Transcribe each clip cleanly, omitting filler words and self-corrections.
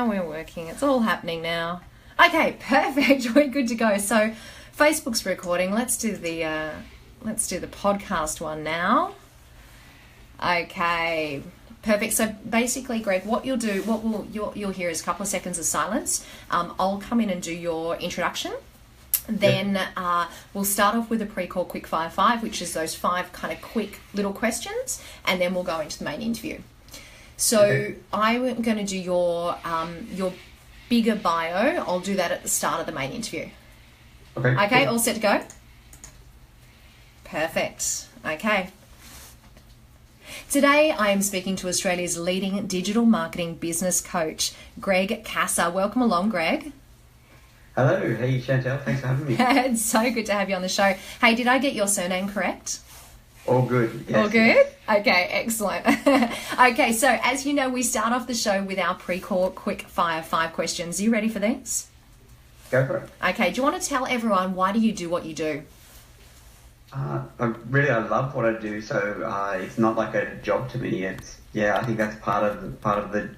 we're working. It's all happening now. Okay, perfect. We're good to go. So Facebook's recording. Let's do the podcast one now. Okay, perfect. So basically, Greg, what you'll do, you'll hear is a couple of seconds of silence. I'll come in and do your introduction. Then we'll start off with a pre-call quick fire 5, which is those 5 kind of quick little questions, and then we'll go into the main interview. So I'm going to do your bigger bio. I'll do that at the start of the main interview. Okay, all set to go? Perfect. Okay. Today I am speaking to Australia's leading digital marketing business coach, Greg Cassar. Welcome along, Greg. Hello. Hey, Chantal. Thanks for having me. It's so good to have you on the show. Hey, did I get your surname correct? All good. Yes. All good? Okay, excellent. Okay, so as you know, we start off the show with our pre-call quick fire 5 questions. Are you ready for these? Go for it. Okay, do you want to tell everyone why do you do what you do? I love what I do, so it's not like a job to me. I think that's part of the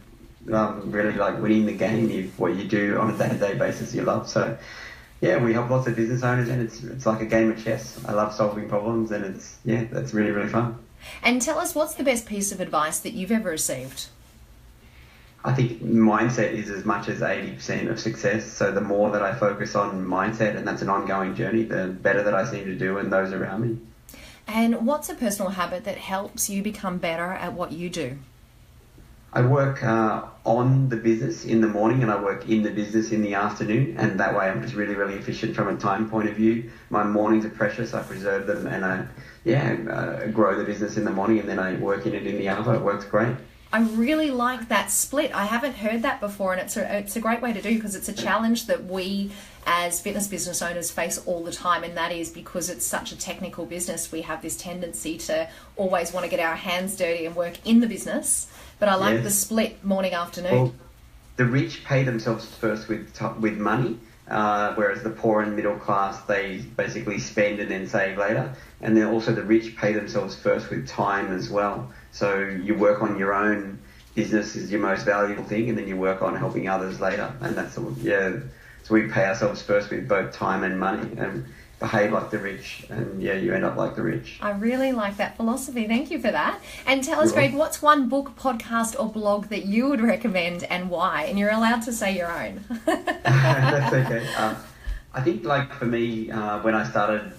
really like winning the game. What you do on a day-to-day basis, you love. So yeah, we help lots of business owners, and it's like a game of chess. I love solving problems, and that's really, really fun. And tell us, what's the best piece of advice that you've ever received? I think mindset is as much as 80% of success. So the more that I focus on mindset, and that's an ongoing journey, the better that I seem to do and those around me. And what's a personal habit that helps you become better at what you do? I work on the business in the morning, and I work in the business in the afternoon, and that way I'm just really, really efficient from a time point of view. My mornings are precious. I preserve them, and I grow the business in the morning, and then I work in it in the other. It works great. I really like that split. I haven't heard that before, and it's a great way to do, because it's a challenge that we as fitness business owners face all the time, and that is because it's such a technical business. We have this tendency to always want to get our hands dirty and work in the business, but I like the split morning afternoon. Well, the rich pay themselves first with money, whereas the poor and middle class, they basically spend and then save later. And then also the rich pay themselves first with time as well. So you work on your own business is your most valuable thing, and then you work on helping others later. And that's so we pay ourselves first with both time and money, and behave like the rich, and you end up like the rich. I really like that philosophy. Thank you for that. And tell us, Greg, what's one book, podcast or blog that you would recommend, and why? And you're allowed to say your own. That's okay. I think, like, for me, when I started,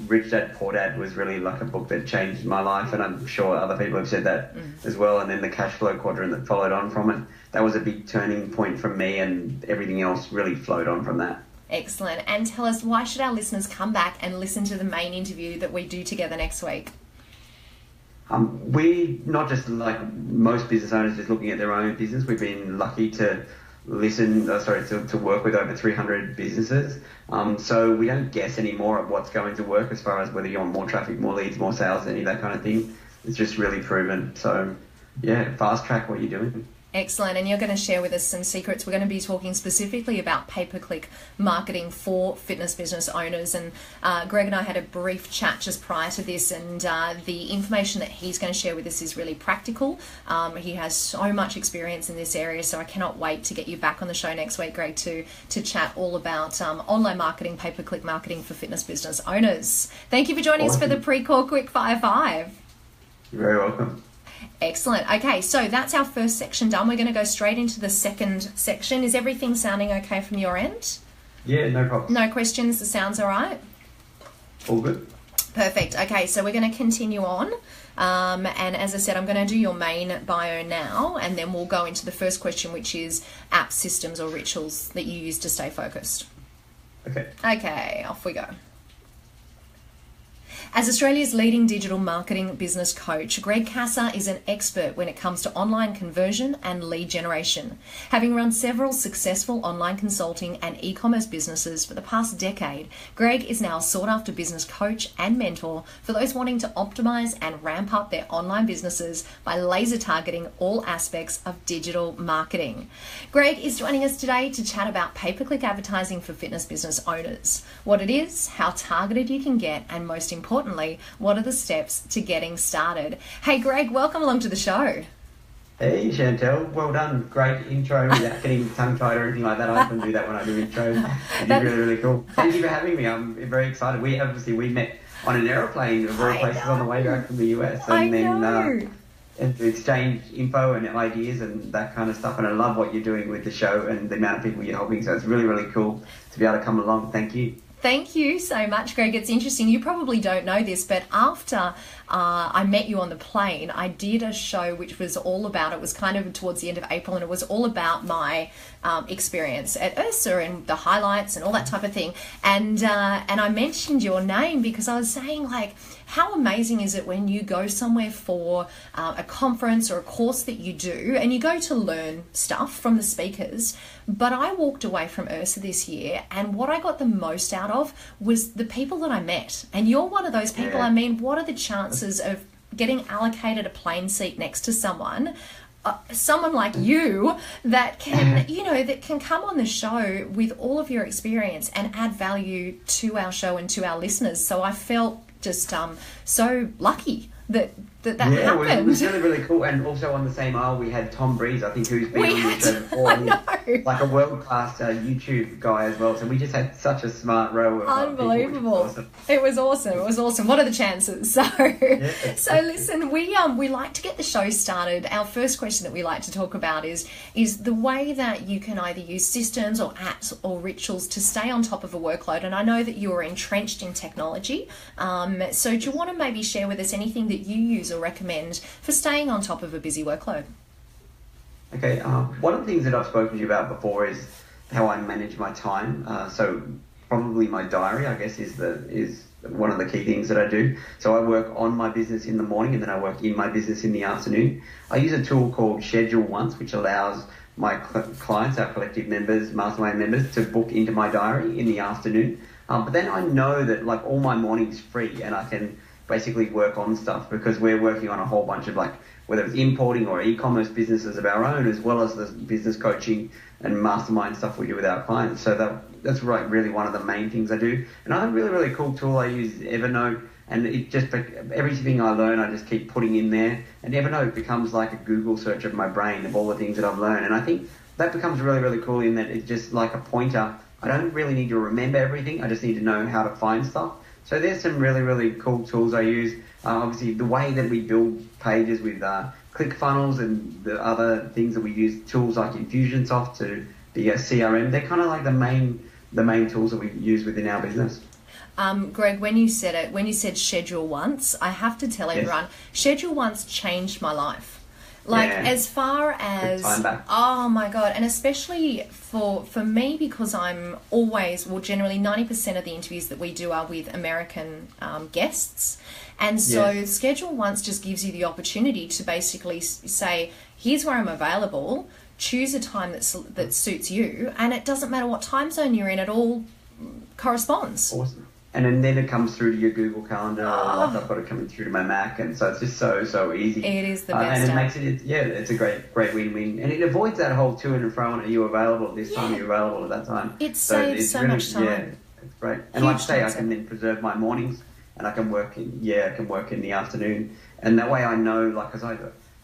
Rich Dad Poor Dad was really like a book that changed my life, and I'm sure other people have said that as well. And then the cash flow quadrant that followed on from it, that was a big turning point for me, and everything else really flowed on from that. Excellent. And tell us, why should our listeners come back and listen to the main interview that we do together next week? We not just like most business owners just looking at their own business. We've been lucky to to work with over 300 businesses. So we don't guess anymore at what's going to work as far as whether you want more traffic, more leads, more sales, any of that kind of thing. It's just really proven. So fast track what you're doing. Excellent. And you're going to share with us some secrets. We're going to be talking specifically about pay-per-click marketing for fitness business owners. And Greg and I had a brief chat just prior to this, and the information that he's going to share with us is really practical. He has so much experience in this area, so I cannot wait to get you back on the show next week, Greg, to chat all about online marketing, pay-per-click marketing for fitness business owners. Thank you for joining us for the Pre-Call Quick Fire 5. You're very welcome. Excellent. Okay, so that's our first section done. We're going to go straight into the second section. Is everything sounding okay from your end? Yeah, no problem. No questions? The sound's all right? All good. Perfect. Okay, so we're going to continue on. And as I said, I'm going to do your main bio now, and then we'll go into the first question, which is apps, systems or rituals that you use to stay focused. Okay, off we go. As Australia's leading digital marketing business coach, Greg Cassar is an expert when it comes to online conversion and lead generation. Having run several successful online consulting and e-commerce businesses for the past decade, Greg is now a sought-after business coach and mentor for those wanting to optimize and ramp up their online businesses by laser targeting all aspects of digital marketing. Greg is joining us today to chat about pay-per-click advertising for fitness business owners, what it is, how targeted you can get, and most importantly, what are the steps to getting started? Hey Greg, welcome along to the show. Hey Chantal, well done. Great intro without getting tongue-tied or anything like that. I often do that when I do intros. You did really, really cool. Thank you for having me. I'm very excited. We met on an aeroplane of all places on the way back from the US. And and to exchange info and ideas and that kind of stuff. And I love what you're doing with the show and the amount of people you're helping. So it's really, really cool to be able to come along. Thank you. Thank you so much, Greg. It's interesting. You probably don't know this, but after I met you on the plane, I did a show which was all about, it was kind of towards the end of April, and it was all about my experience at Ursa and the highlights and all that type of thing. And I mentioned your name because I was saying, like, how amazing is it when you go somewhere for a conference or a course that you do and you go to learn stuff from the speakers. But I walked away from Ursa this year, and what I got the most out of was the people that I met. And you're one of those people. I mean, what are the chances of getting allocated a plane seat next to someone like you that can, that can come on the show with all of your experience and add value to our show and to our listeners? So I felt just so lucky that happened. It was really, really cool. And also on the same aisle, we had Tom Breeze, I think, who's been on the show before. He's like a world-class YouTube guy as well. So we just had such a smart row of unbelievable. It was awesome. It was awesome. What are the chances? So listen, we like to get the show started. Our first question that we like to talk about is the way that you can either use systems or apps or rituals to stay on top of a workload. And I know that you're entrenched in technology. So do you want to maybe share with us anything that you use or recommend for staying on top of a busy workload? Okay, one of the things that I've spoken to you about before is how I manage my time. So probably my diary, I guess, is one of the key things that I do. So I work on my business in the morning and then I work in my business in the afternoon. I use a tool called Schedule Once, which allows my clients, our collective members, mastermind members, to book into my diary in the afternoon. But then I know that like all my morning's free and I can basically work on stuff because we're working on a whole bunch of like whether it's importing or e-commerce businesses of our own, as well as the business coaching and mastermind stuff we do with our clients. So that's really one of the main things I do. And another really, really cool tool I use is Evernote, and it just everything I learn I just keep putting in there, and Evernote becomes like a Google search of my brain of all the things that I've learned. And I think that becomes really, really cool in that it's just like a pointer. I don't really need to remember everything. I just need to know how to find stuff. So there's some really, really cool tools I use. Obviously, the way that we build pages with ClickFunnels and the other things that we use, tools like Infusionsoft to be a CRM, they're kind of like the main tools that we use within our business. Greg, when you said Schedule Once, I have to tell everyone, Schedule Once changed my life. As far as, oh my God, and especially for me, because I'm always, generally 90% of the interviews that we do are with American guests. And so Schedule Once just gives you the opportunity to basically say, here's where I'm available, choose a time that suits you, and it doesn't matter what time zone you're in, it all corresponds. Awesome. And then it comes through to your Google Calendar, or like I've got it coming through to my Mac, and so it's just so easy. It is the best. And it makes it's a great win-win, and it avoids that whole to and fro. And are you available at this time? Are you available at that time? It saves so much time. Yeah, it's great. And like I say, I can then preserve my mornings, and I can work in the afternoon, and that way I know, like, because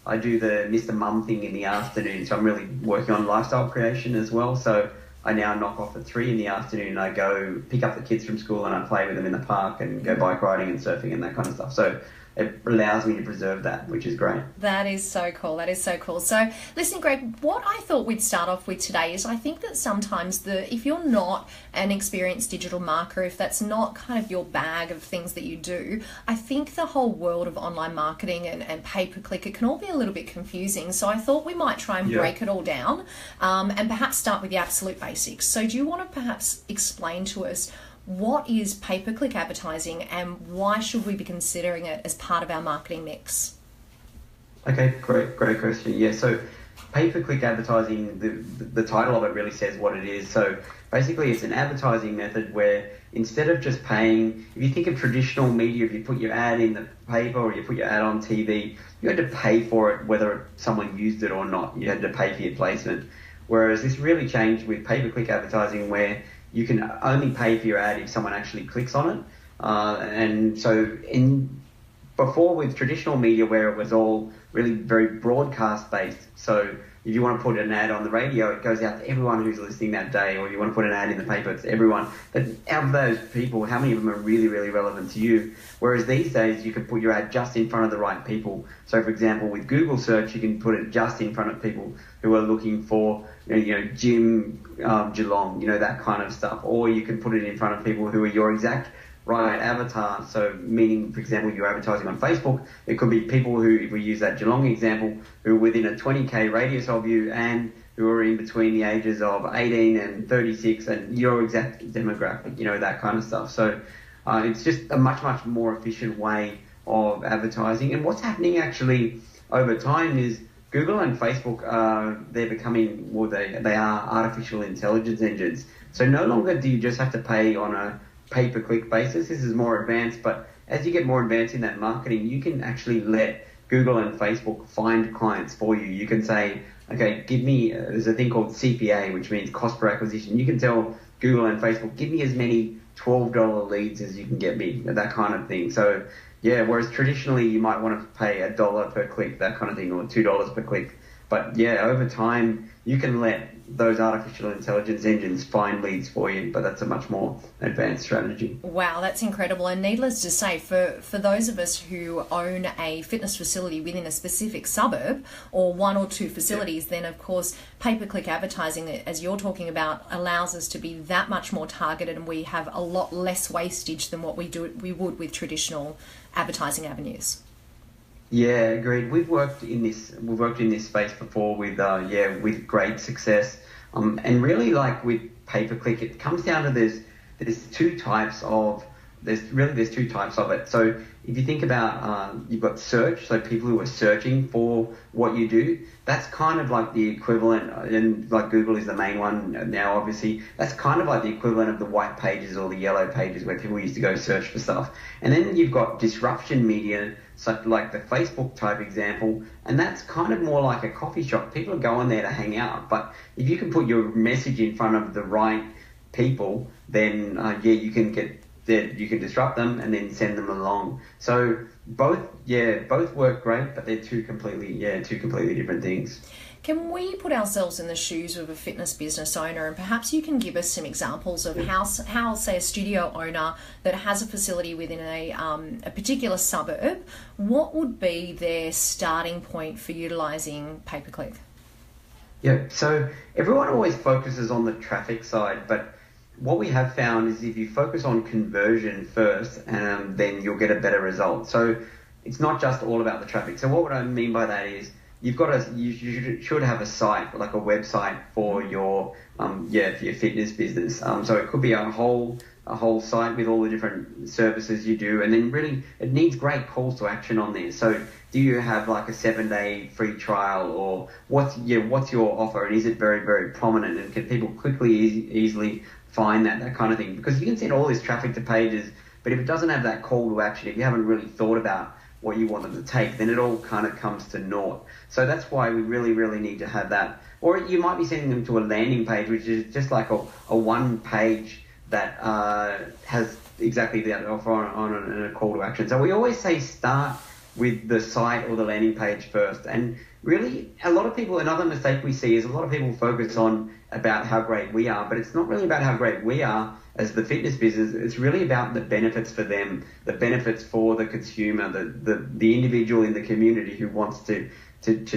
I do the Mr. Mum thing in the afternoon, so I'm really working on lifestyle creation as well. So I now knock off at 3 in the afternoon. I go pick up the kids from school and I play with them in the park and go bike riding and surfing and that kind of stuff. So it allows me to preserve that, which is great. That is so cool. That is so cool. So listen, Greg, what I thought we'd start off with today is I think that sometimes if you're not an experienced digital marketer, if that's not kind of your bag of things that you do, I think the whole world of online marketing and pay-per-click, it can all be a little bit confusing. So I thought we might try and break it all down and perhaps start with the absolute basics. So do you want to perhaps explain to us what is pay-per-click advertising and why should we be considering it as part of our marketing mix? Okay, great question. Yeah, so pay-per-click advertising, the title of it really says what it is. So basically it's an advertising method where instead of just paying, if you think of traditional media, if you put your ad in the paper or you put your ad on TV, you had to pay for it whether someone used it or not. You had to pay for your placement. Whereas this really changed with pay-per-click advertising where you can only pay for your ad if someone actually clicks on it. And so before with traditional media where it was all really very broadcast based. So if you want to put an ad on the radio, it goes out to everyone who's listening that day, or you want to put an ad in the paper, it's everyone. But of those people, how many of them are really, really relevant to you? Whereas these days, you can put your ad just in front of the right people. So, for example, with Google search, you can put it just in front of people who are looking for, Jim Geelong, that kind of stuff. Or you can put it in front of people who are your exact right avatar. So meaning, for example, you're advertising on Facebook, it could be people who, if we use that Geelong example, who are within a 20k radius of you and who are in between the ages of 18 and 36 and your exact demographic, that kind of stuff. So it's just a much, much more efficient way of advertising. And what's happening actually over time is Google and Facebook, they're becoming, they are artificial intelligence engines. So no longer do you just have to pay on a pay-per-click basis. This is more advanced, but as you get more advanced in that marketing, you can actually let Google and Facebook find clients for you. You can say, okay, there's a thing called CPA, which means cost per acquisition. You can tell Google and Facebook, give me as many $12 leads as you can get me, that kind of thing. So yeah, whereas traditionally you might want to pay $1 per click, that kind of thing, or $2 per click. But yeah, over time, you can let those artificial intelligence engines find leads for you, but that's a much more advanced strategy. Wow, that's incredible. And needless to say, for those of us who own a fitness facility within a specific suburb or one or two facilities, then of course, pay-per-click advertising, as you're talking about, allows us to be that much more targeted, and we have a lot less wastage than what we would with traditional advertising avenues. Yeah, agreed. We've worked in this space before with great success. And really, like with pay-per-click, it comes down to there's two types of it. So if you think about you've got search, so people who are searching for what you do, that's kind of like the equivalent, and like Google is the main one now, obviously, that's kind of like the equivalent of the white pages or the yellow pages where people used to go search for stuff. And then you've got disruption media, so like the Facebook type example, and that's kind of more like a coffee shop. People are going there to hang out, but if you can put your message in front of the right people, then you can disrupt them and then send them along. So both work great, but they're two completely different things. Can we put ourselves in the shoes of a fitness business owner, and perhaps you can give us some examples of how say, a studio owner that has a facility within a particular suburb, what would be their starting point for utilising pay-per-click? Yeah, so everyone always focuses on the traffic side, but what we have found is if you focus on conversion first, then you'll get a better result. So it's not just all about the traffic. So what I mean by that is you should have a site, like a website for your fitness business. So it could be a whole site with all the different services you do, and then really it needs great calls to action on there. So do you have like a 7-day free trial, or what's your offer, and is it very, very prominent, and can people quickly easily find that kind of thing? Because you can send all this traffic to pages, but if it doesn't have that call to action, if you haven't really thought about what you want them to take, then it all kind of comes to naught. So that's why we really, really need to have that. Or you might be sending them to a landing page, which is just like a one page that has exactly that offer on a call to action. So we always say start with the site or the landing page first. And really, a lot of people, another mistake we see is a lot of people focus on about how great we are, but it's not really about how great we are as the fitness business. It's really about the benefits for them, the benefits for the consumer, the individual in the community who wants to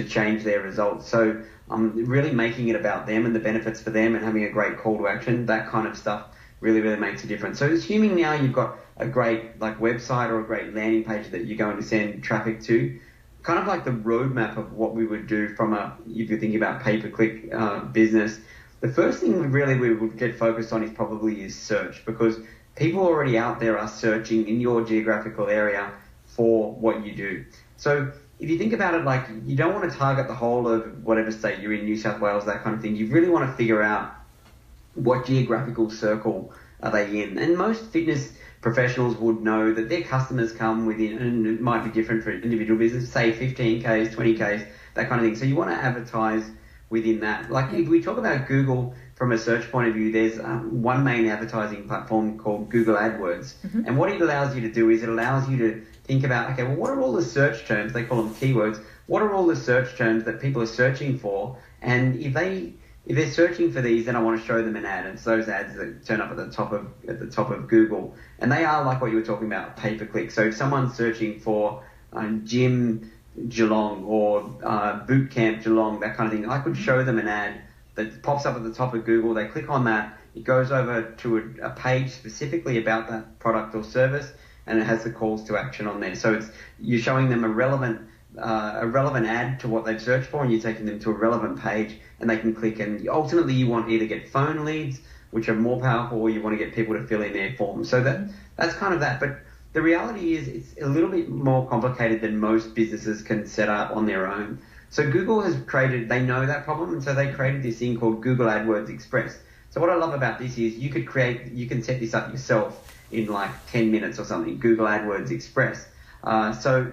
change their results. So really making it about them and the benefits for them and having a great call to action, that kind of stuff really, really makes a difference. So assuming now you've got a great website or a great landing page that you're going to send traffic to, kind of like the roadmap of what we would do if you're thinking about pay-per-click business, the first thing we would get focused on is search, because people already out there are searching in your geographical area for what you do. So if you think about it, you don't want to target the whole of whatever state you're in, New South Wales, that kind of thing. You really want to figure out what geographical circle are they in. And most fitness professionals would know that their customers come within, and it might be different for individual business, say 15Ks, 20Ks, that kind of thing. So you want to advertise within that. If we talk about Google from a search point of view, there's one main advertising platform called Google AdWords. Mm-hmm. And what it allows you to do is it allows you to think about, okay, well, what are all the search terms, they call them keywords, what are all the search terms that people are searching for, and if they're searching for these, then I want to show them an ad. And it's those ads that turn up at the top of Google, and they are like what you were talking about, pay-per-click. So if someone's searching for gym Geelong or boot camp Geelong, that kind of thing, I could show them an ad that pops up at the top of Google. They click on that, it goes over to a page specifically about that product or service, and it has the calls to action on there. So you're showing them a relevant ad to what they've searched for, and you're taking them to a relevant page, and they can click. And ultimately, you want either get phone leads, which are more powerful, or you want to get people to fill in their forms. So that's kind of that. But the reality is it's a little bit more complicated than most businesses can set up on their own. So Google they know that problem, and so they created this thing called Google AdWords Express. So what I love about this is you can set this up yourself in like 10 minutes or something, Google AdWords Express. So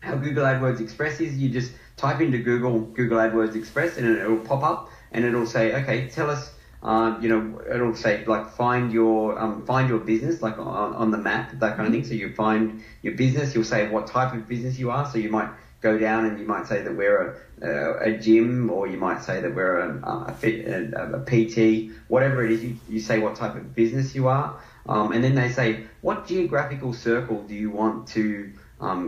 how Google AdWords Express is, you just type into Google AdWords Express, and it'll pop up, and it'll say, okay, tell us, it'll say like find your business, like on the map, that kind of thing. So you find your business, you'll say what type of business you are. So you might go down and you might say that we're a gym, or you might say that we're a PT, whatever it is. You say what type of business you are, and then they say what geographical circle do you want to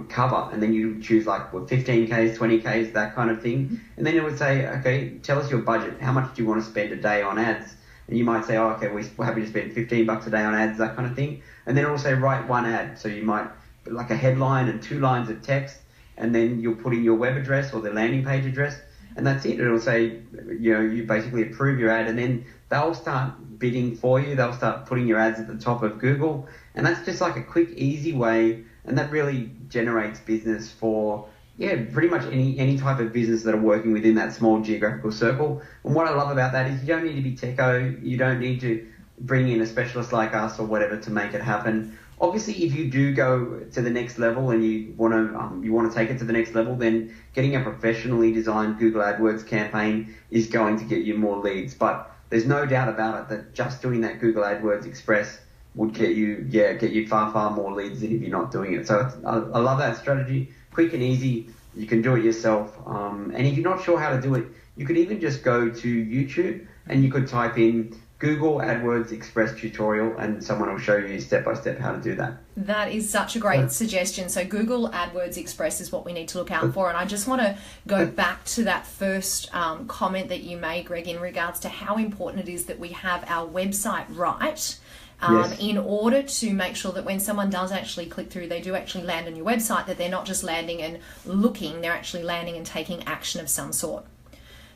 cover, and then you choose like 15Ks, 20Ks, that kind of thing. And then it would say, okay, tell us your budget. How much do you want to spend a day on ads? And you might say, oh, okay, we're happy to spend $15 a day on ads, that kind of thing. And then it will say write one ad. So you might like a headline and 2 lines of text, and then you'll put in your web address or the landing page address, and that's it. It'll say, you basically approve your ad, and then they'll start bidding for you. They'll start putting your ads at the top of Google, and that's just like a quick, easy way. And that really generates business for, pretty much any type of business that are working within that small geographical circle. And what I love about that is you don't need to be techo. You don't need to bring in a specialist like us or whatever to make it happen. Obviously, if you do go to the next level and you want to take it to the next level, then getting a professionally designed Google AdWords campaign is going to get you more leads. But there's no doubt about it that just doing that Google AdWords Express would get you far, far more leads than if you're not doing it. So I love that strategy. Quick and easy. You can do it yourself. And if you're not sure how to do it, you could even just go to YouTube and you could type in Google AdWords Express tutorial, and someone will show you step by step how to do that. That is such a great suggestion. So Google AdWords Express is what we need to look out for. And I just want to go back to that first comment that you made, Greg, in regards to how important it is that we have our website right. Yes. In order to make sure that when someone does actually click through, they do actually land on your website, that they're not just landing and looking, they're actually landing and taking action of some sort.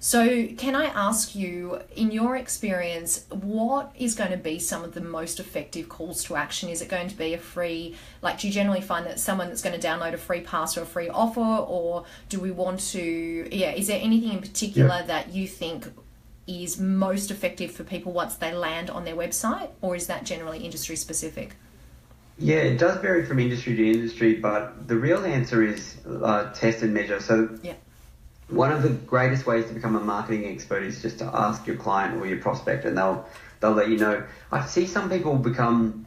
So can I ask you, in your experience, what is going to be some of the most effective calls to action? Is it going to be a free, do you generally find that someone that's going to download a free pass or a free offer, or do we want to, is there anything in particular that you think is most effective for people once they land on their website, or is that generally industry specific? Yeah, it does vary from industry to industry, but the real answer is test and measure. So one of the greatest ways to become a marketing expert is just to ask your client or your prospect, and they'll let you know. I see some people become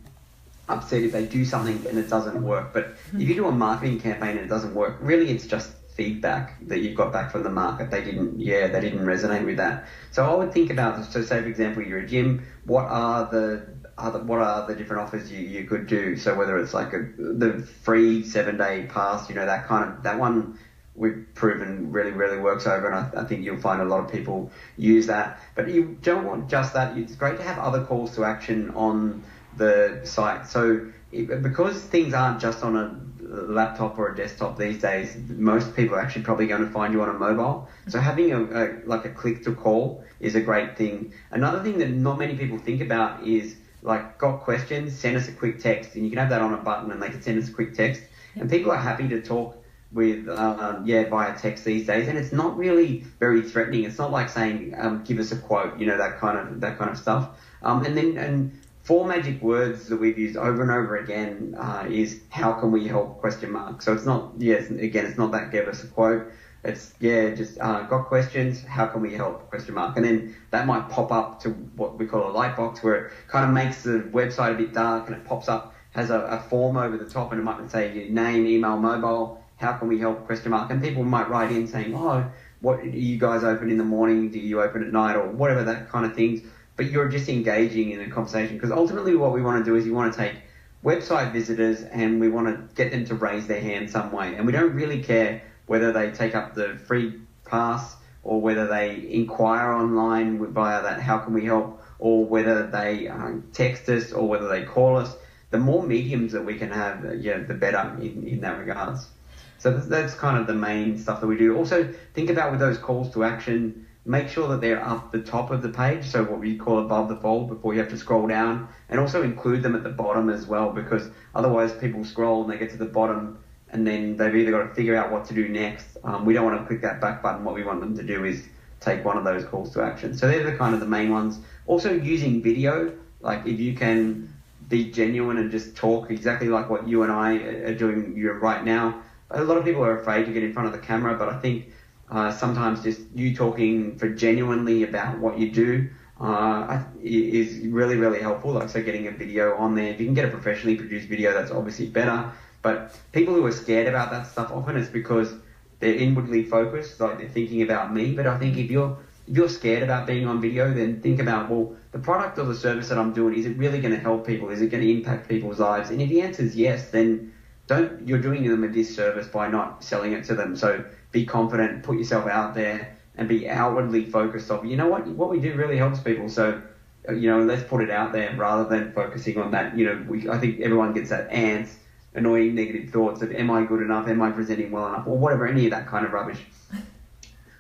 upset if they do something and it doesn't work, but if you do a marketing campaign and it doesn't work, really it's just feedback that you've got back from the market. They didn't resonate with that. So I would think about, so say for example you're a gym, what are the different offers you could do? So whether it's like the free 7-day pass, that one we've proven really, really works over, and I think you'll find a lot of people use that. But you don't want just that. It's great to have other calls to action on the site. So because things aren't just on a laptop or a desktop these days, most people are actually probably going to find you on a mobile. So having a click to call is a great thing. Another thing that not many people think about is got questions, send us a quick text, and you can have that on a button and they can send us a quick text. And people are happy to talk with via text these days, and it's not really very threatening. It's not like saying give us a quote, that kind of stuff. And 4 magic words that we've used over and over again is how can we help ? So it's not it's not that give us a quote. It's just got questions, how can we help ? And then that might pop up to what we call a light box, where it kind of makes the website a bit dark, and it pops up, has a form over the top, and it might say your name, email, mobile, how can we help, question mark. And people might write in saying, oh, what do you guys open in the morning? Do you open at night? Or whatever, that kind of things. But you're just engaging in a conversation, because ultimately what we want to do is you want to take website visitors and we want to get them to raise their hand some way. And we don't really care whether they take up the free pass or whether they inquire online via that how can we help, or whether they text us or whether they call us. The more mediums that we can have, the better in that regards. So that's kind of the main stuff that we do. Also, think about with those calls to action, make sure that they're up the top of the page, so what we call above the fold before you have to scroll down, and also include them at the bottom as well, because otherwise people scroll and they get to the bottom and then they've either got to figure out what to do next. We don't want to click that back button. What we want them to do is take one of those calls to action. So they're the kind of the main ones. Also using video, like if you can be genuine and just talk exactly like what you and I are doing right now. A lot of people are afraid to get in front of the camera, but I think sometimes just you talking for genuinely about what you do is really, really helpful. Like, so getting a video on there, if you can get a professionally produced video, that's obviously better. But people who are scared about that stuff, often it's because they're inwardly focused, like they're thinking about me. But I think if you're scared about being on video, then think about, well, the product or the service that I'm doing, is it really going to help people? Is it going to impact people's lives? And if the answer is yes, then you're doing them a disservice by not selling it to them. So be confident, put yourself out there, and be outwardly focused on, you know what we do really helps people. So, let's put it out there rather than focusing on that. I think everyone gets that annoying negative thoughts of, am I good enough? Am I presenting well enough? Or whatever, any of that kind of rubbish.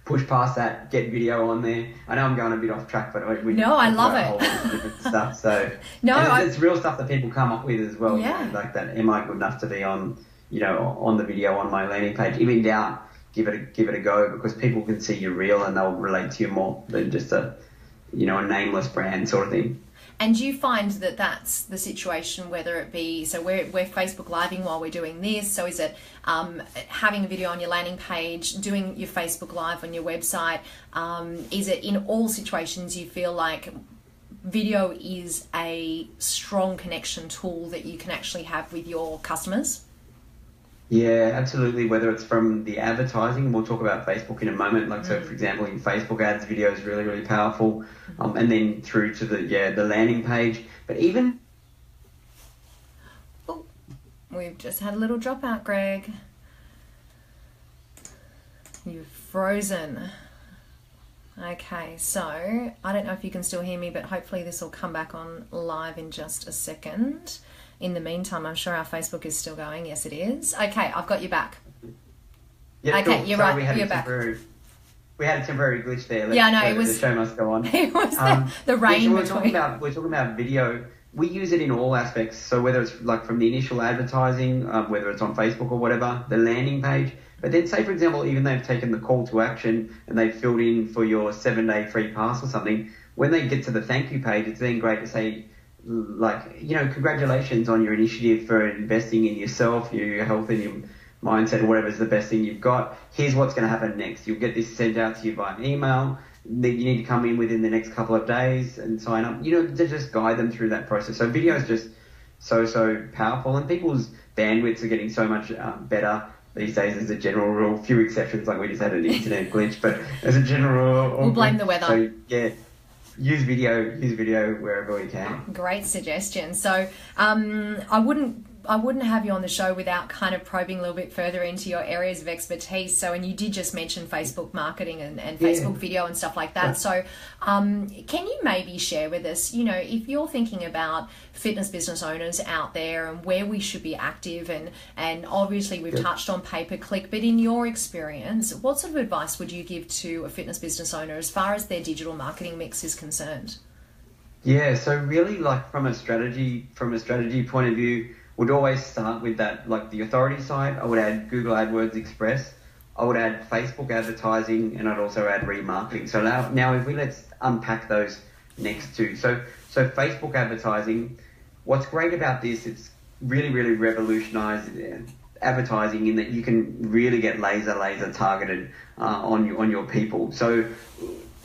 Push past that, get video on there. I know I'm going a bit off track, but no, I love it. A whole lot of different stuff. So no, it's real stuff that people come up with as well. Yeah. Like that, am I good enough to be on, on the video on my landing page? If in doubt, give it a go, because people can see you're real and they'll relate to you more than just a nameless brand sort of thing. And do you find that that's the situation, whether it be, so we're Facebook Living while we're doing this, so is it having a video on your landing page, doing your Facebook Live on your website, is it in all situations you feel like video is a strong connection tool that you can actually have with your customers? Yeah, absolutely. Whether it's from the advertising, we'll talk about Facebook in a moment. Like, so for example, in Facebook ads, video is really, really powerful. And then through to the landing page. But even... Oh, we've just had a little dropout, Greg. You've frozen. Okay, so I don't know if you can still hear me, but hopefully this will come back on live in just a second. In the meantime, I'm sure our Facebook is still going. Yes, it is. Okay, I've got you back. Yeah, okay, cool. You're Sorry, right. You're back. We had a temporary glitch there. It was... The show must go on. It was the rain between. We're talking about video. We use it in all aspects. So whether it's like from the initial advertising, whether it's on Facebook or whatever, the landing page. But then say, for example, even they've taken the call to action and they've filled in for your 7-day free pass or something, when they get to the thank you page, it's then great to say, like, congratulations on your initiative for investing in yourself, your health and your mindset, or whatever is the best thing you've got. Here's what's going to happen next. You'll get this sent out to you by email. You need to come in within the next couple of days and sign up, to just guide them through that process. So video is just so powerful, and people's bandwidths are getting so much better these days as a general rule. Few exceptions, like we just had an internet glitch, but as a general rule... We'll blame the weather. So, yeah. Use video wherever we can. Great suggestion. So I wouldn't have you on the show without kind of probing a little bit further into your areas of expertise. So, and you did just mention Facebook marketing and Facebook video and stuff like that. Yeah. So can you maybe share with us, if you're thinking about fitness business owners out there and where we should be active, and obviously we've touched on pay-per-click, but in your experience, what sort of advice would you give to a fitness business owner as far as their digital marketing mix is concerned? Yeah, so really, like from a strategy point of view, would always start with that, like the authority side. I would add Google AdWords Express. I would add Facebook advertising, and I'd also add remarketing. So now if let's unpack those next two. So Facebook advertising, what's great about this, it's really, really revolutionized advertising in that you can really get laser targeted on your people. So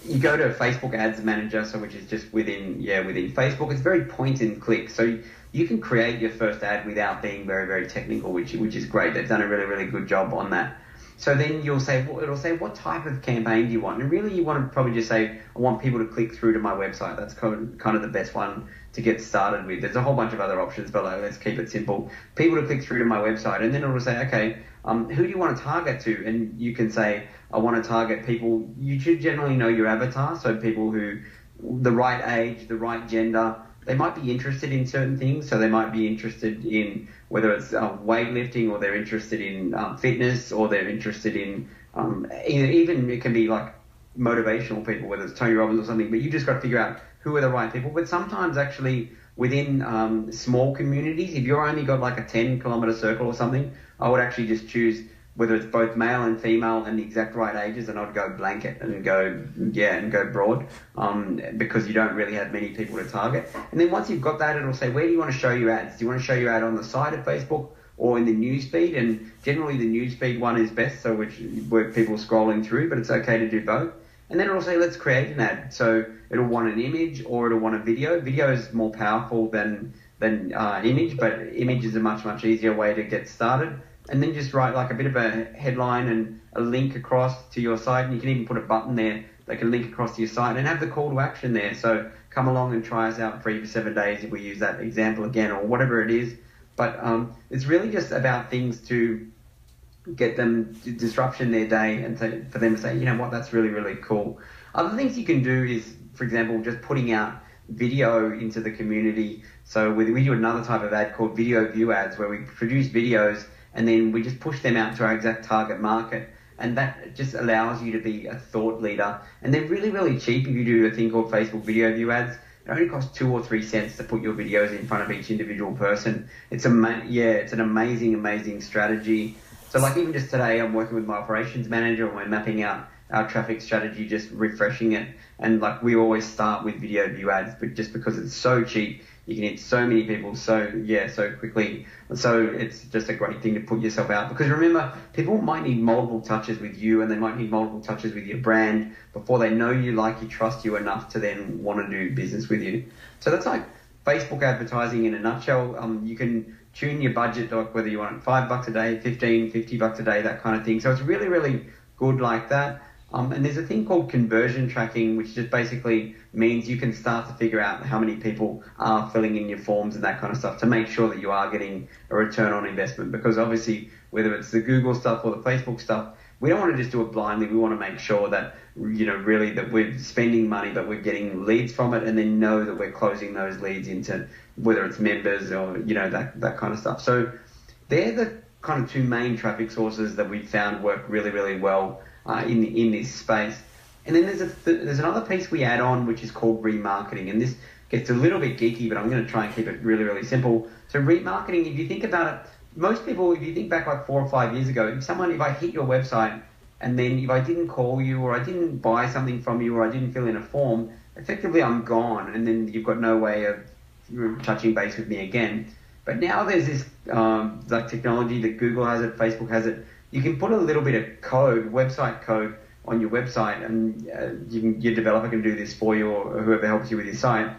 you go to Facebook Ads Manager, so which is just within Facebook. It's very point and click, so you can create your first ad without being very, very technical, which is great. They've done a really, really good job on that. So then it'll say, what type of campaign do you want? And really, you want to probably just say, I want people to click through to my website. That's kind of the best one to get started with. There's a whole bunch of other options below. Let's keep it simple. People to click through to my website, and then it'll say, okay, who do you want to target to? And you can say, I want to target people. You should generally know your avatar, so people who, the right age, the right gender. They might be interested in certain things, so they might be interested in whether it's weightlifting, or they're interested in fitness, or they're interested in even it can be like motivational people, whether it's Tony Robbins or something. But you just got to figure out who are the right people. But sometimes actually within small communities, if you're only got like a 10-kilometer circle or something, I would actually just choose whether it's both male and female and the exact right ages, and I'd go blanket and go broad, because you don't really have many people to target. And then once you've got that, it'll say, where do you want to show your ads? Do you want to show your ad on the side of Facebook or in the newsfeed? And generally the newsfeed one is best, so where people scrolling through, but it's okay to do both. And then it'll say, let's create an ad. So it'll want an image or it'll want a video. Video is more powerful than image, but image is a much, much easier way to get started. And then just write like a bit of a headline and a link across to your site. And you can even put a button there that can link across to your site and have the call to action there. So come along and try us out free for 7 days, if we use that example again, or whatever it is. But it's really just about things to get them disruption their day, and for them to say, you know what, that's really, really cool. Other things you can do is, for example, just putting out video into the community. So we do another type of ad called video view ads, where we produce videos and then we just push them out to our exact target market. And that just allows you to be a thought leader. And they're really, really cheap if you do a thing called Facebook video view ads. It only costs 2 or 3 cents to put your videos in front of each individual person. It's an amazing, amazing strategy. So like even just today, I'm working with my operations manager and we're mapping out our traffic strategy, just refreshing it. And like we always start with video view ads, but just because it's so cheap, you can hit so many people so quickly. So it's just a great thing to put yourself out, because remember, people might need multiple touches with you, and they might need multiple touches with your brand before they know you, like you, trust you enough to then want to do business with you. So that's like Facebook advertising in a nutshell. You can tune your budget, like whether you want $5 a day, 15, $50 a day, that kind of thing. So it's really, really good like that. And there's a thing called conversion tracking, which just basically means you can start to figure out how many people are filling in your forms and that kind of stuff to make sure that you are getting a return on investment. Because obviously, whether it's the Google stuff or the Facebook stuff, we don't want to just do it blindly. We want to make sure that, really that we're spending money, but we're getting leads from it, and then know that we're closing those leads into whether it's members or, that kind of stuff. So they're the kind of two main traffic sources that we found work really, really well in this space. And then there's another piece we add on, which is called remarketing, and this gets a little bit geeky, but I'm going to try and keep it really, really simple. So remarketing, if you think about it, most people, if you think back like 4 or 5 years ago, if I hit your website and then if I didn't call you, or I didn't buy something from you, or I didn't fill in a form, effectively I'm gone, and then you've got no way of touching base with me again. But now there's this like technology that Google has it, Facebook has it. You can put a little bit of code, website code, on your website, and your developer can do this for you, or whoever helps you with your site.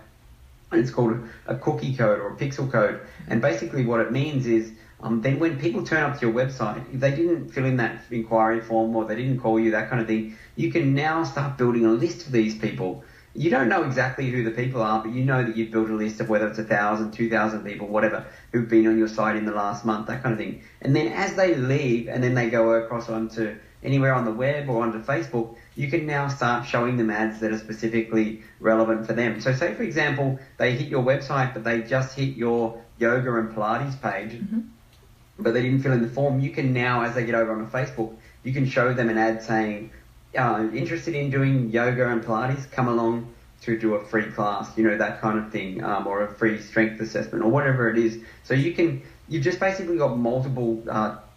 And it's called a cookie code or a pixel code. And basically what it means is then when people turn up to your website, if they didn't fill in that inquiry form or they didn't call you, that kind of thing, you can now start building a list of these people. You don't know exactly who the people are, but you know that you've built a list of whether it's 1,000, 2,000 people, whatever, who've been on your site in the last month, that kind of thing. And then as they leave and then they go across onto anywhere on the web or onto Facebook, you can now start showing them ads that are specifically relevant for them. So say, for example, they hit your website, but they just hit your yoga and Pilates page, but they didn't fill in the form. You can now, as they get over on Facebook, you can show them an ad saying, interested in doing yoga and Pilates, come along to do a free class, that kind of thing, or a free strength assessment or whatever it is. So you've just basically got multiple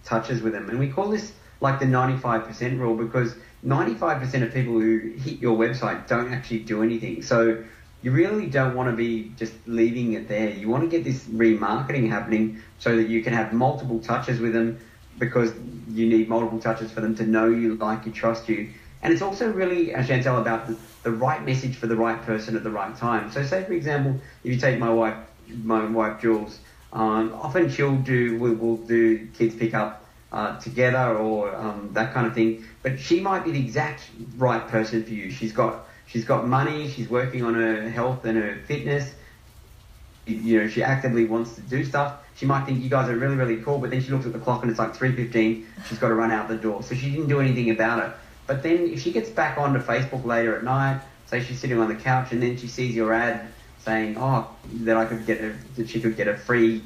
touches with them. And we call this like the 95% rule, because 95% of people who hit your website don't actually do anything. So you really don't want to be just leaving it there. You want to get this remarketing happening so that you can have multiple touches with them, because you need multiple touches for them to know you, like you, trust you. And it's also really, Chantal, about the right message for the right person at the right time. So say, for example, if you take my wife Jules, often we'll do kids pick up together or that kind of thing. But she might be the exact right person for you. She's got money. She's working on her health and her fitness. She actively wants to do stuff. She might think you guys are really, really cool, but then she looks at the clock and it's like 3:15. She's got to run out the door. So she didn't do anything about it. But then if she gets back onto Facebook later at night, say she's sitting on the couch and then she sees your ad saying, that she could get a free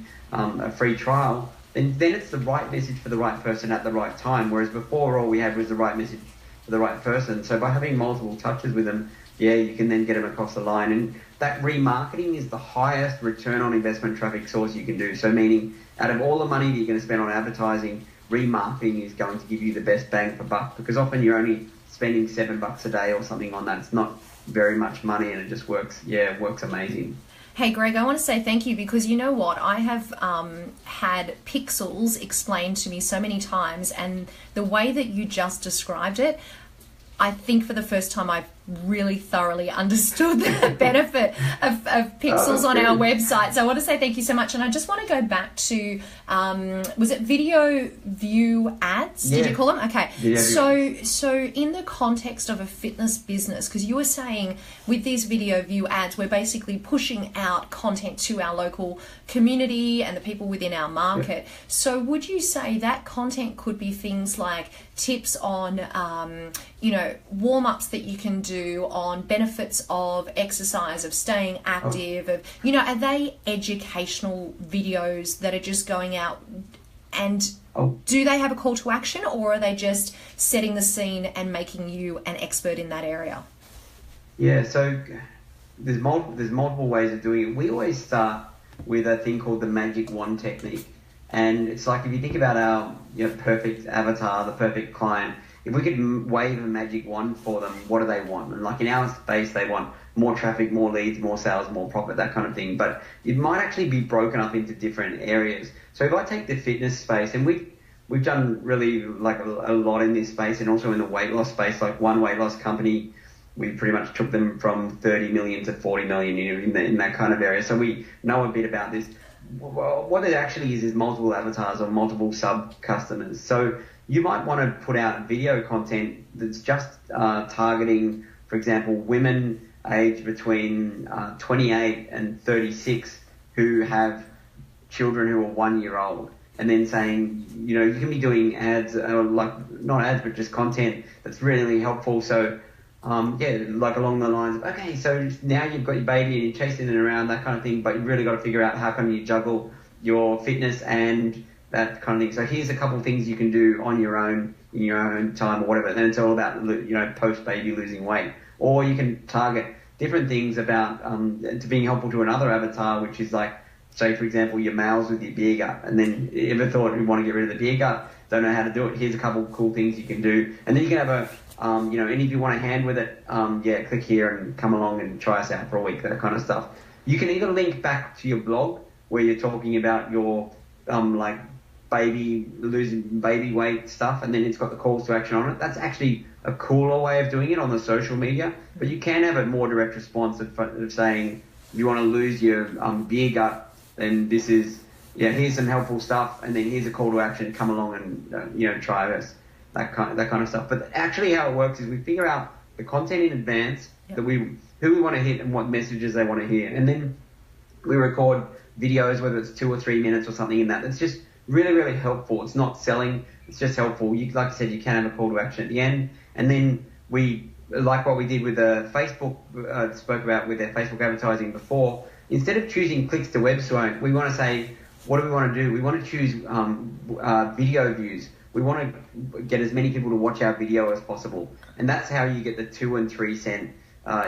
trial, then it's the right message for the right person at the right time. Whereas before, all we had was the right message for the right person. So by having multiple touches with them, you can then get them across the line. And that remarketing is the highest return on investment traffic source you can do. So meaning out of all the money that you're going to spend on advertising, remarketing is going to give you the best bang for buck, because often you're only spending $7 a day or something on that. It's not very much money and it just works. Yeah, it works amazing. Hey Greg, I want to say thank you, because you know what? I have had pixels explained to me so many times, and the way that you just described it, I think for the first time I've really thoroughly understood the benefit of pixels on our website. So I want to say thank you so much. And I just want to go back to, was it video view ads? Yeah. Did you call them? Okay. Yeah. So in the context of a fitness business, because you were saying with these video view ads, we're basically pushing out content to our local community and the people within our market. Yeah. So would you say that content could be things like tips on, warm-ups that you can do on benefits of exercise, of staying active, are they educational videos that are just going out, and do they have a call to action, or are they just setting the scene and making you an expert in that area? Yeah, so there's multiple ways of doing it. We always start with a thing called the magic wand technique. And it's like, if you think about our perfect avatar, the perfect client, if we could wave a magic wand for them, what do they want? And like in our space, they want more traffic, more leads, more sales, more profit, that kind of thing. But it might actually be broken up into different areas. So if I take the fitness space, and we've done really like a lot in this space, and also in the weight loss space, like one weight loss company, we pretty much took them from 30 million to 40 million in that kind of area. So we know a bit about this. Well, what it actually is multiple avatars or multiple sub-customers. So you might want to put out video content that's just targeting, for example, women aged between 28 and 36 who have children who are 1 year old. And then saying, you can be doing ads, not ads, but just content that's really helpful. So like along the lines of, okay, so now you've got your baby and you're chasing it around, that kind of thing, but you've really got to figure out how can you juggle your fitness and that kind of thing. So here's a couple of things you can do on your own, in your own time or whatever. Then it's all about, post-baby losing weight. Or you can target different things about to being helpful to another avatar, which is like, say, for example, your males with your beer gut. And then you ever thought you want to get rid of the beer gut, don't know how to do it, here's a couple of cool things you can do. And then you can have a and if you want a hand with it, click here and come along and try us out for a week, that kind of stuff. You can either link back to your blog where you're talking about your losing baby weight stuff, and then it's got the calls to action on it. That's actually a cooler way of doing it on the social media, but you can have a more direct response of saying, if you want to lose your beer gut, then this is, here's some helpful stuff, and then here's a call to action, come along and try this. That kind of stuff. But actually how it works is we figure out the content in advance, who we want to hit and what messages they want to hear. And then we record videos, whether it's 2 or 3 minutes or something in that. That's just really, really helpful. It's not selling. It's just helpful. Like I said, you can have a call to action at the end. And then we, like what we did with the Facebook, spoke about with their Facebook advertising before, instead of choosing clicks to website, we want to say, what do we want to do? We want to choose video views. We want to get as many people to watch our video as possible. And that's how you get the 2 and 3 cent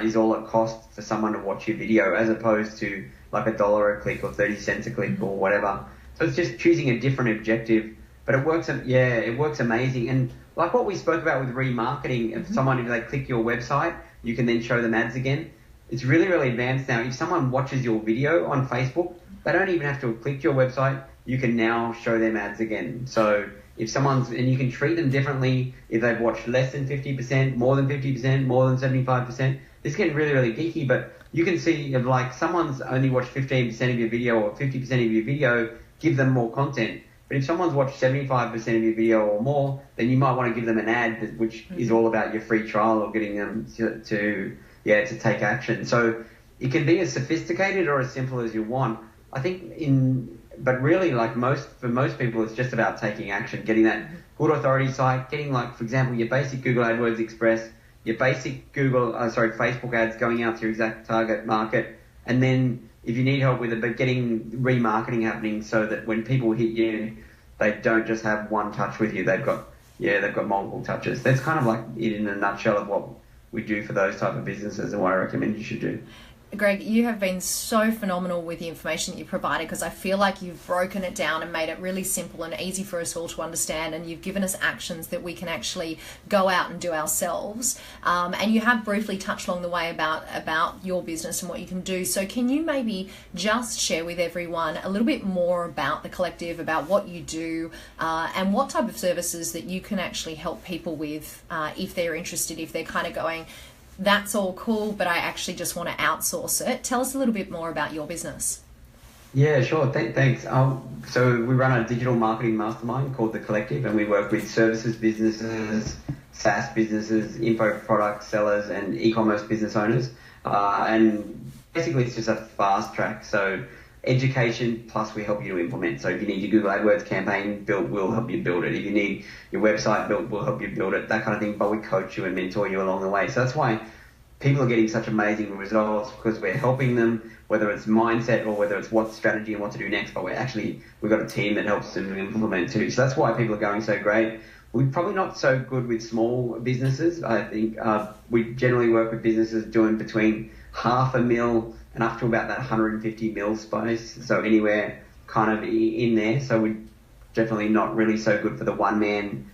is all it costs for someone to watch your video, as opposed to like $1 a click or 30 cents a click or whatever. So it's just choosing a different objective. But it works amazing. And like what we spoke about with remarketing, if they click your website, you can then show them ads again. It's really, really advanced now. If someone watches your video on Facebook, they don't even have to click your website. You can now show them ads again. So if someone's, and you can treat them differently if they've watched less than 50%, more than 50%, more than 75%. This can get really, really geeky, but you can see if like someone's only watched 15% of your video or 50% of your video, give them more content. But if someone's watched 75% of your video or more, then you might want to give them an ad which is all about your free trial or getting them to take action. So it can be as sophisticated or as simple as you want. I think but really like for most people, it's just about taking action, getting that good authority site, getting like, for example, your basic Google AdWords Express, your basic Facebook ads going out to your exact target market. And then if you need help with it, but getting remarketing happening so that when people hit you, they don't just have one touch with you. They've got multiple touches. That's kind of like it in a nutshell of what we do for those type of businesses and what I recommend you should do. Greg, you have been so phenomenal with the information that you provided, because I feel like you've broken it down and made it really simple and easy for us all to understand, and you've given us actions that we can actually go out and do ourselves. And you have briefly touched along the way about your business and what you can do. So can you maybe just share with everyone a little bit more about the collective, about what you do, and what type of services that you can actually help people with if they're interested, if they're kind of going, that's all cool, but I actually just want to outsource it. Tell us a little bit more about your business. Yeah, sure. Thanks. So we run a digital marketing mastermind called The Collective, and we work with services businesses, SaaS businesses, info product sellers, and e-commerce business owners. And basically, it's just a fast track. So education plus we help you to implement. So if you need your Google AdWords campaign built, we'll help you build it. If you need your website built, we'll help you build it, that kind of thing. But we coach you and mentor you along the way. So that's why people are getting such amazing results, because we're helping them, whether it's mindset or whether it's what strategy and what to do next. But we've got a team that helps them implement too. So that's why people are going so great. We're probably not so good with small businesses. I think we generally work with businesses doing between $500,000 and up to about that 150 mil space. So anywhere kind of in there. So we're definitely not really so good for the one man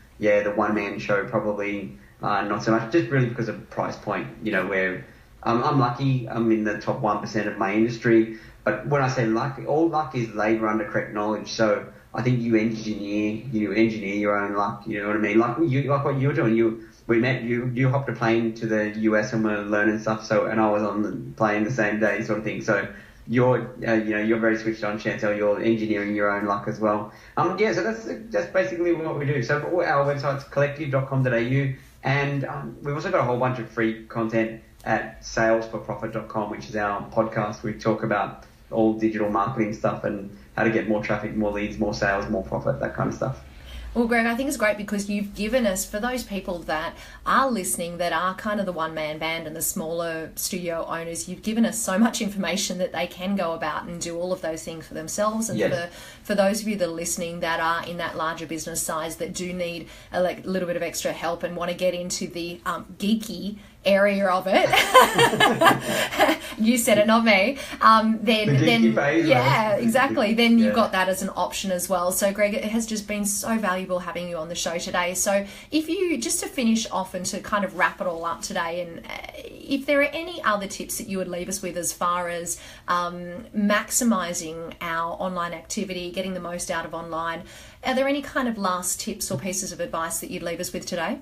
show, probably not so much, just really because of price point. You know, where I'm lucky, I'm in the top 1% of my industry. But when I say luck, all luck is labour under correct knowledge. So I think you engineer your own luck. You know what I mean? Like what you're doing. We met you hopped a plane to the US and we're learning stuff. So, and I was on the plane the same day, sort of thing. So you're very switched on, Chantal. You're engineering your own luck as well. So that's basically what we do. So our website's collective.com.au, and we've also got a whole bunch of free content at salesforprofit.com, which is our podcast. We talk about all digital marketing stuff and how to get more traffic, more leads, more sales, more profit, that kind of stuff. Well, Greg, I think it's great because you've given us, for those people that are listening, that are kind of the one-man band and the smaller studio owners, you've given us so much information that they can go about and do all of those things for themselves. And yes. for those of you that are listening that are in that larger business size that do need a little bit of extra help and want to get into the geeky area of it, you said it, not me. Exactly. Then you've got that as an option as well. So, Greg, it has just been so valuable having you on the show today. So, if you just to finish off and to kind of wrap it all up today, and if there are any other tips that you would leave us with as far as maximizing our online activity, getting the most out of online, are there any kind of last tips or pieces of advice that you'd leave us with today?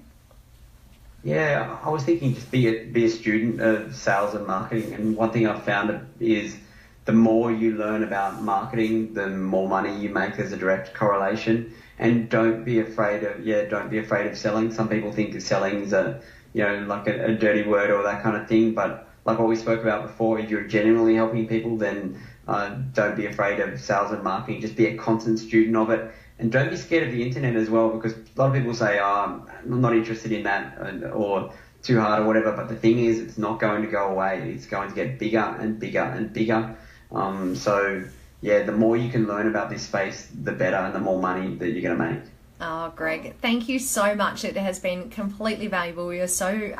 Yeah, I was thinking just be a student of sales and marketing, and one thing I've found is the more you learn about marketing, the more money you make. There's a direct correlation, and don't be afraid of selling. Some people think selling is like a dirty word or that kind of thing, but like what we spoke about before, if you're genuinely helping people, then don't be afraid of sales and marketing. Just be a constant student of it. And don't be scared of the internet as well, because a lot of people say, I'm not interested in that, or too hard or whatever. But the thing is, it's not going to go away. It's going to get bigger and bigger and bigger. The more you can learn about this space, the better, and the more money that you're going to make. Oh, Greg, thank you so much. It has been completely valuable. We are so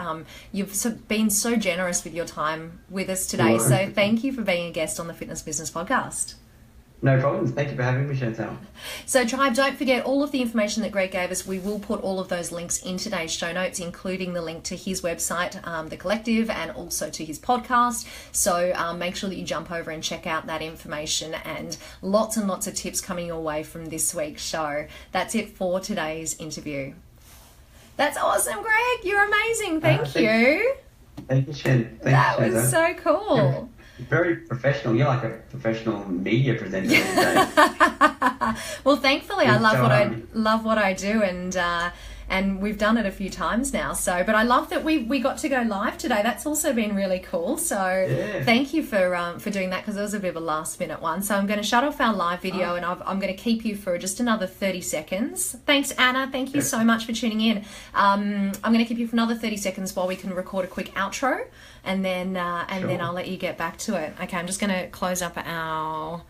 you've been so generous with your time with us today. So thank you for being a guest on the Fitness Business Podcast. No problems. Thank you for having me, Chantal. So, Tribe, don't forget all of the information that Greg gave us. We will put all of those links in today's show notes, including the link to his website, The Collective, and also to his podcast. So make sure that you jump over and check out that information, and lots of tips coming your way from this week's show. That's it for today's interview. That's awesome, Greg. You're amazing. Thank you. Thank you, Shen. That was so cool. Very professional. You're like a professional media presenter these days. Well, thankfully, I love what I do, and we've done it a few times now. So, but I love that we got to go live today. That's also been really cool. So, Thank you for doing that, because it was a bit of a last minute one. So I'm going to shut off our live video, and I'm going to keep you for just another 30 seconds. Thanks, Anna. Thank you so much for tuning in. I'm going to keep you for another 30 seconds while we can record a quick outro, and then I'll let you get back to it. Okay, I'm just going to close up our